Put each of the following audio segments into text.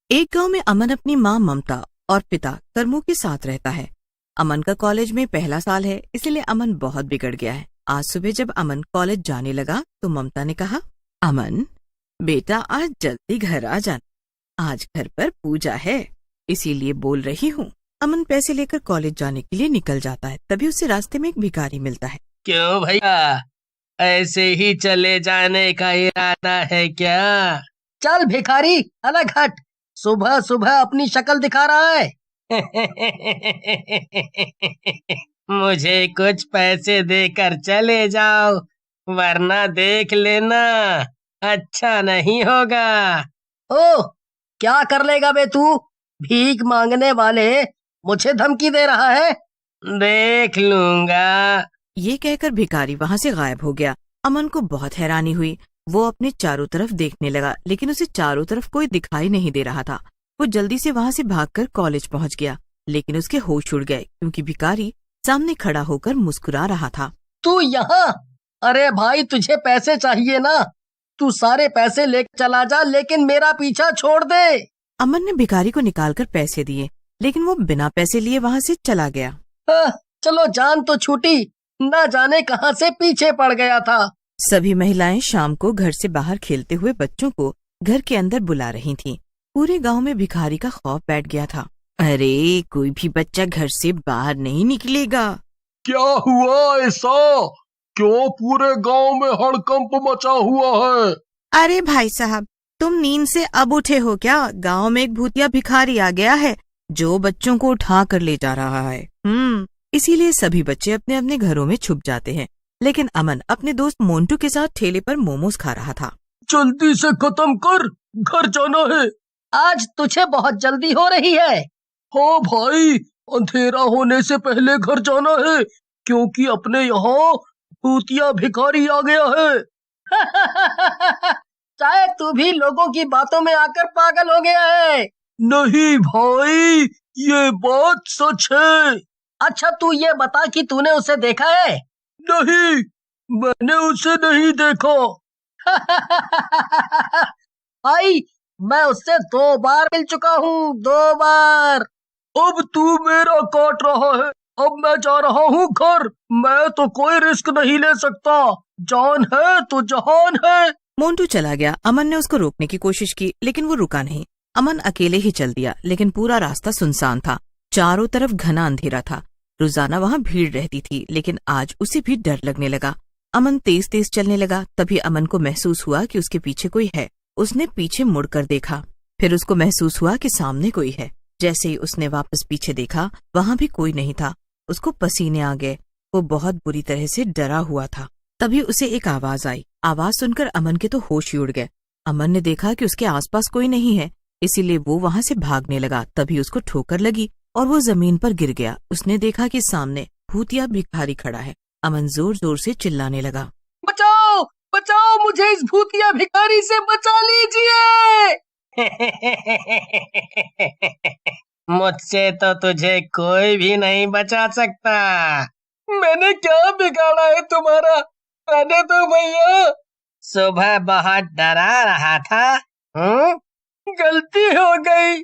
एक गांव में अमन अपनी माँ ममता और पिता करमू के साथ रहता है। अमन का कॉलेज में पहला साल है, इसलिए अमन बहुत बिगड़ गया है। आज सुबह जब अमन कॉलेज जाने लगा तो ममता ने कहा, अमन बेटा आज जल्दी घर आ जाना, आज घर पर पूजा है इसीलिए बोल रही हूँ। अमन पैसे लेकर कॉलेज जाने के लिए निकल जाता है। तभी उसे रास्ते में एक भिखारी मिलता है। क्यों भैया, ऐसे ही चले जाने का इरादा है क्या? चल भिखारी अलग हट, सुबह सुबह अपनी शक्ल दिखा रहा है। मुझे कुछ पैसे देकर चले जाओ, वरना देख लेना अच्छा नहीं होगा। ओ, क्या कर लेगा बे तू? भीख मांगने वाले, मुझे धमकी दे रहा है। देख लूंगा। ये कहकर भिखारी वहाँ से गायब हो गया। अमन को बहुत हैरानी हुई। वो अपने चारों तरफ देखने लगा, लेकिन उसे चारों तरफ कोई दिखाई नहीं दे रहा था। वो जल्दी से वहाँ से भागकर कॉलेज पहुँच गया, लेकिन उसके होश उड़ गए क्योंकि भिखारी सामने खड़ा होकर मुस्कुरा रहा था। तू यहाँ? अरे भाई, तुझे पैसे चाहिए ना? तू सारे पैसे लेकर चला जा, लेकिन मेरा पीछा छोड़ दे। अमन ने भिखारी को निकालकर पैसे दिए, लेकिन वो बिना पैसे लिए वहाँ से चला गया। चलो जान तो छूटी, न जाने कहाँ से पीछे पड़ गया था। सभी महिलाएं शाम को घर से बाहर खेलते हुए बच्चों को घर के अंदर बुला रही थीं। पूरे गांव में भिखारी का खौफ बैठ गया था। अरे कोई भी बच्चा घर से बाहर नहीं निकलेगा। क्या हुआ ऐसा? क्यों पूरे गांव में हड़कंप मचा हुआ है? अरे भाई साहब, तुम नींद से अब उठे हो क्या? गांव में एक भूतिया भिखारी आ गया है जो बच्चों को उठा कर ले जा रहा है। इसीलिए सभी बच्चे अपने अपने घरों में छुप जाते हैं। लेकिन अमन अपने दोस्त मोन्टू के साथ ठेले पर मोमोज खा रहा था। जल्दी से खत्म कर, घर जाना है। आज तुझे बहुत जल्दी हो रही है। हाँ भाई, अंधेरा होने से पहले घर जाना है, क्योंकि अपने यहाँ भूतिया भिखारी आ गया है। शायद तू भी लोगों की बातों में आकर पागल हो गया है। नहीं भाई, ये बात सच है। अच्छा तू ये बता कि तूने उसे देखा है? नहीं, मैंने उसे नहीं देखा। भाई, मैं उससे 2 बार मिल चुका हूँ, 2 बार। अब तू मेरा काट रहा है। अब मैं जा रहा हूँ घर। मैं तो कोई रिस्क नहीं ले सकता। जान है तो जहान है। मोन्टू चला गया। अमन ने उसको रोकने की कोशिश की, लेकिन वो रुका नहीं। अमन अकेले ही चल दिया, लेकिन पूरा रास्ता सुनसान था। चारों तरफ घना अंधेरा था। रोजाना वहाँ भीड़ रहती थी, लेकिन आज उसे भी डर लगने लगा। अमन तेज तेज चलने लगा। तभी अमन को महसूस हुआ कि उसके पीछे कोई है। उसने पीछे मुड़कर देखा, फिर उसको महसूस हुआ कि सामने कोई है। जैसे ही उसने वापस पीछे देखा, वहाँ भी कोई नहीं था। उसको पसीने आ गए। वो बहुत बुरी तरह से डरा हुआ था। तभी उसे एक आवाज आई। आवाज सुनकर अमन के तो होश ही उड़ गए। अमन ने देखा कि उसके आसपास कोई नहीं है, इसीलिए वो वहाँ से भागने लगा। तभी उसको ठोकर लगी और वो जमीन पर गिर गया। उसने देखा कि सामने भूतिया भिखारी खड़ा है। अमन जोर जोर से चिल्लाने लगा, बचाओ बचाओ, मुझे इस भूतिया भिखारी से बचा लीजिए। मुझसे तो तुझे कोई भी नहीं बचा सकता। मैंने क्या बिगाड़ा है तुम्हारा? आने दो भैया। सुबह बहुत डरा रहा था। गलती हो गई।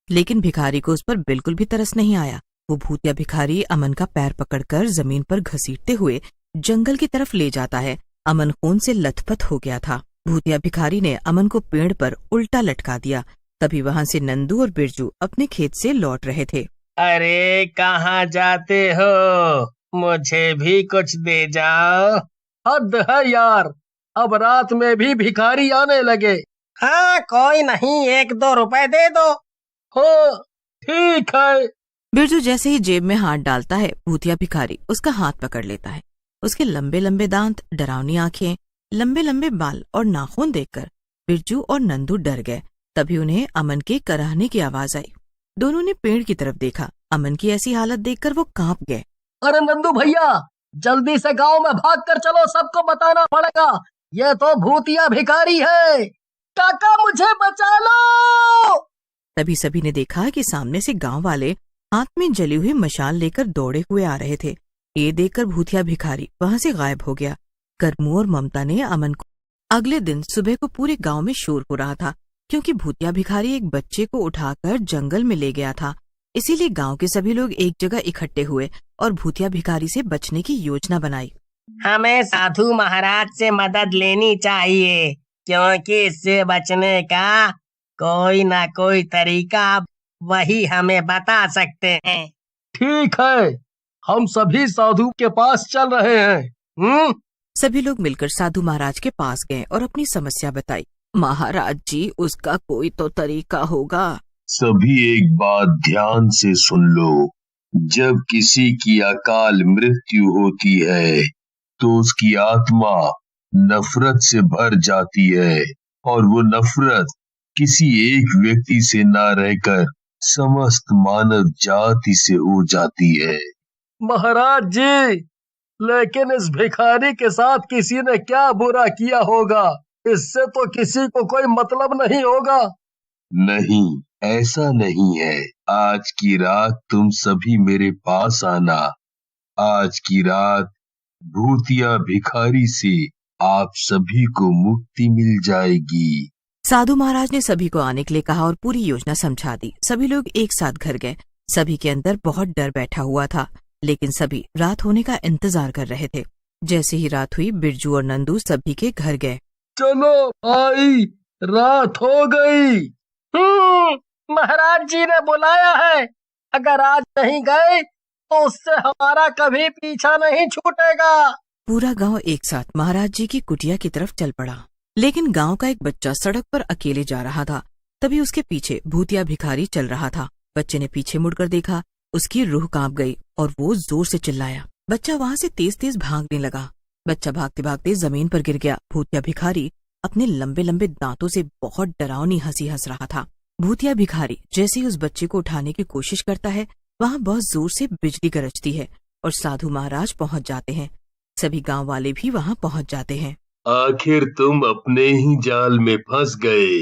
लेकिन भिखारी को उस पर बिल्कुल भी तरस नहीं आया। वो भूतिया भिखारी अमन का पैर पकड़कर जमीन पर घसीटते हुए जंगल की तरफ ले जाता है। अमन खून से लथपथ हो गया था। भूतिया भिखारी ने अमन को पेड़ पर उल्टा लटका दिया। तभी वहाँ से नंदू और बिरजू अपने खेत से लौट रहे थे। अरे कहाँ जाते हो? मुझे भी कुछ दे जाओ। हद है यार, अब रात में भी भिखारी आने लगे। हाँ कोई नहीं, 1-2 रुपए दे दो। हाँ ठीक है। बिरजू जैसे ही जेब में हाथ डालता है, भूतिया भिखारी उसका हाथ पकड़ लेता है। उसके लंबे लंबे दांत, डरावनी आंखें, लंबे लंबे बाल और नाखून देखकर बिरजू और नंदू डर गए। तभी उन्हें अमन के कराहने की आवाज आई। दोनों ने पेड़ की तरफ देखा। अमन की ऐसी हालत देखकर वो कांप गए। अरे नंदू भैया, जल्दी से गांव में भाग कर चलो, सबको बताना पड़ेगा। ये तो भूतिया भिखारी है। काका मुझे बचा लो। तभी सभी ने देखा कि सामने से गांव वाले हाथ में जली हुई मशाल लेकर दौड़े हुए आ रहे थे। ये देखकर भूतिया भिखारी वहां से गायब हो गया। करमू और ममता ने अमन को अगले दिन सुबह को पूरे गांव में शोर हो रहा था। क्योंकि भूतिया भिखारी एक बच्चे को उठाकर जंगल में ले गया था। इसीलिए गांव के सभी लोग एक जगह इकट्ठे हुए और भूतिया भिखारी से बचने की योजना बनाई। हमें साधु महाराज से मदद लेनी चाहिए, क्योंकि इससे बचने का कोई ना कोई तरीका वही हमें बता सकते हैं। ठीक है, हम सभी साधु के पास चल रहे हैं। सभी लोग मिलकर साधु महाराज के पास गए और अपनी समस्या बताई। महाराज जी, उसका कोई तो तरीका होगा। सभी एक बात ध्यान से सुन लो। जब किसी की अकाल मृत्यु होती है तो उसकी आत्मा नफरत से भर जाती है, और वो नफरत किसी एक व्यक्ति से न रहकर समस्त मानव जाति से हो जाती है। महाराज जी, लेकिन इस भिखारी के साथ किसी ने क्या बुरा किया होगा? इससे तो किसी को कोई मतलब नहीं होगा। नहीं, ऐसा नहीं है। आज की रात तुम सभी मेरे पास आना। आज की रात भूतिया भिखारी से आप सभी को मुक्ति मिल जाएगी। साधु महाराज ने सभी को आने के लिए कहा और पूरी योजना समझा दी। सभी लोग एक साथ घर गए। सभी के अंदर बहुत डर बैठा हुआ था, लेकिन सभी रात होने का इंतजार कर रहे थे। जैसे ही रात हुई, बिरजू और नंदू सभी के घर गए। चलो भाई, रात हो गई। महाराज जी ने बुलाया है, अगर आज नहीं गए तो उससे हमारा कभी पीछा नहीं छूटेगा। पूरा गांव एक साथ महाराज जी की कुटिया की तरफ चल पड़ा। लेकिन गांव का एक बच्चा सड़क पर अकेले जा रहा था। तभी उसके पीछे भूतिया भिखारी चल रहा था। बच्चे ने पीछे मुड़कर देखा, उसकी रूह कांप गई और वो जोर से चिल्लाया। बच्चा वहां से तेज तेज भागने लगा। बच्चा भागते भागते जमीन पर गिर गया। भूतिया भिखारी अपने लंबे लंबे दांतों से बहुत डरावनी हंसी हंस रहा था। भूतिया भिखारी जैसे ही उस बच्चे को उठाने की कोशिश करता है, वहाँ बहुत जोर से बिजली गरजती है और साधु महाराज पहुँच जाते हैं। सभी गांव वाले भी वहाँ पहुँच जाते हैं। आखिर तुम अपने ही जाल में फंस गए।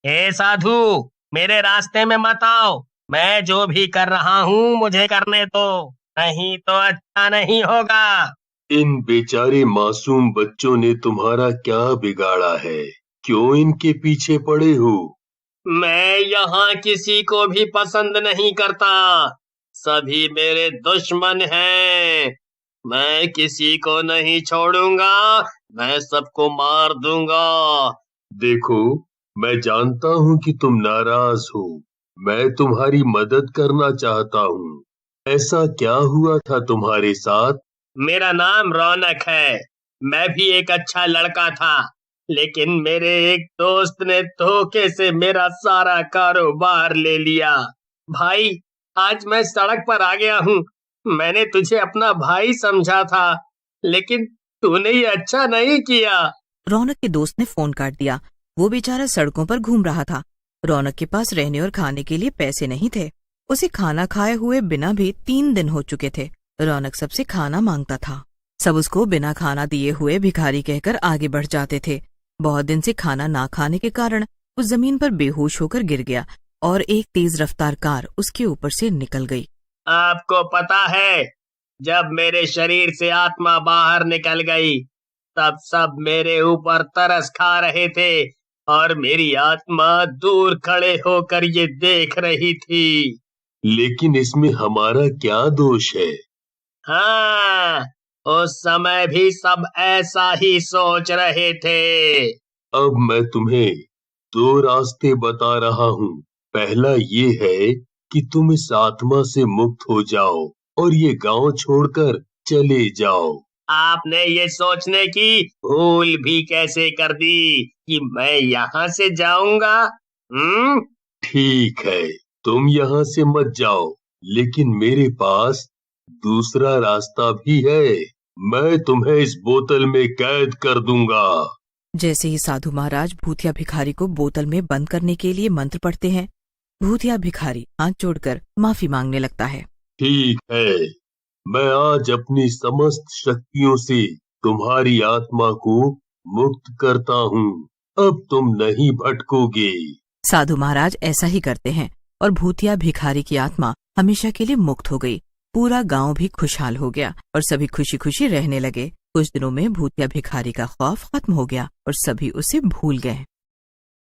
हे साधु, मेरे रास्ते में मत आओ। मैं जो भी कर रहा हूँ मुझे करने दो, नहीं तो अच्छा नहीं होगा। इन बेचारे मासूम बच्चों ने तुम्हारा क्या बिगाड़ा है? क्यों इनके पीछे पड़े हो? मैं यहाँ किसी को भी पसंद नहीं करता। सभी मेरे दुश्मन हैं। मैं किसी को नहीं छोड़ूंगा। मैं सबको मार दूंगा। देखो, मैं जानता हूँ कि तुम नाराज हो। मैं तुम्हारी मदद करना चाहता हूँ। ऐसा क्या हुआ था तुम्हारे साथ? मेरा नाम रौनक है। मैं भी एक अच्छा लड़का था, लेकिन मेरे एक दोस्त ने धोखे से मेरा सारा कारोबार ले लिया। भाई, आज मैं सड़क पर आ गया हूँ। मैंने तुझे अपना भाई समझा था, लेकिन तूने ये अच्छा नहीं किया। रौनक के दोस्त ने फोन काट दिया। वो बेचारा सड़कों पर घूम रहा था। रौनक के पास रहने और खाने के लिए पैसे नहीं थे। उसे खाना खाए हुए बिना भी 3 दिन हो चुके थे। रौनक सबसे खाना मांगता था। सब उसको बिना खाना दिए हुए भिखारी कहकर आगे बढ़ जाते थे। बहुत दिन से खाना ना खाने के कारण वो जमीन पर बेहोश होकर गिर गया और एक तेज रफ्तार कार उसके ऊपर से निकल गई। आपको पता है, जब मेरे शरीर से आत्मा बाहर निकल गई, तब सब मेरे ऊपर तरस खा रहे थे और मेरी आत्मा दूर खड़े होकर ये देख रही थी। लेकिन इसमें हमारा क्या दोष है? हाँ, उस समय भी सब ऐसा ही सोच रहे थे। अब मैं तुम्हें 2 रास्ते बता रहा हूँ। पहला ये है कि तुम इस आत्मा से मुक्त हो जाओ और ये गांव छोड़कर चले जाओ। आपने ये सोचने की भूल भी कैसे कर दी कि मैं यहाँ से जाऊंगा? ठीक है, तुम यहाँ से मत जाओ, लेकिन मेरे पास दूसरा रास्ता भी है। मैं तुम्हें इस बोतल में कैद कर दूंगा। जैसे ही साधु महाराज भूतिया भिखारी को बोतल में बंद करने के लिए मंत्र पढ़ते हैं, भूतिया भिखारी हाथ जोड़कर माफी मांगने लगता है। ठीक है, मैं आज अपनी समस्त शक्तियों से तुम्हारी आत्मा को मुक्त करता हूँ। अब तुम नहीं भटकोगे। साधु महाराज ऐसा ही करते हैं और भूतिया भिखारी की आत्मा हमेशा के लिए मुक्त हो गई। पूरा गांव भी खुशहाल हो गया और सभी खुशी खुशी रहने लगे। कुछ दिनों में भूतिया भिखारी का खौफ खत्म हो गया और सभी उसे भूल गए।